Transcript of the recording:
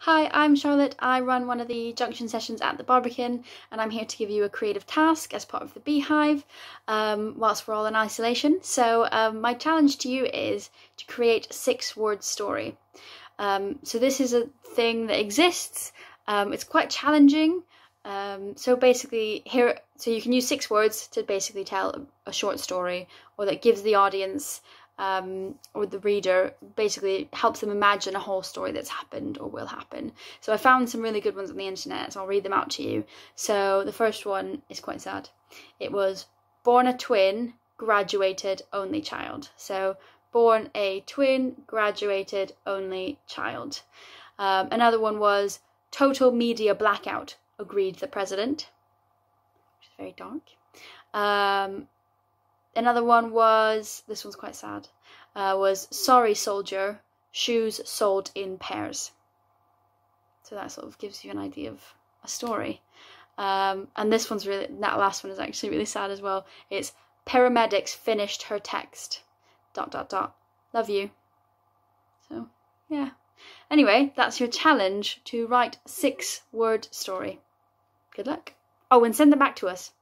Hi, I'm Charlotte. I run one of the junction sessions at the Barbican, and I'm here to give you a creative task as part of the Beehive whilst we're all in isolation. So my challenge to you is to create a 6-word story. So this is a thing that exists. It's quite challenging. So basically so you can use 6 words to basically tell a short story, or that gives the audience or the reader, basically helps them imagine a whole story that's happened or will happen. So I found some really good ones on the internet, so I'll read them out to you. So the first one is quite sad. It was born a twin, graduated, only child. So born a twin, graduated, only child. Another one was total media blackout, agreed the president, which is very dark. Another one was, this one's quite sad, was sorry soldier, shoes sold in pairs. So that sort of gives you an idea of a story. And this one's really, that last one is actually really sad as well. It's paramedics finished her text, ... love you. So yeah. Anyway, that's your challenge, to write a 6-word story. Good luck. Oh, and send them back to us.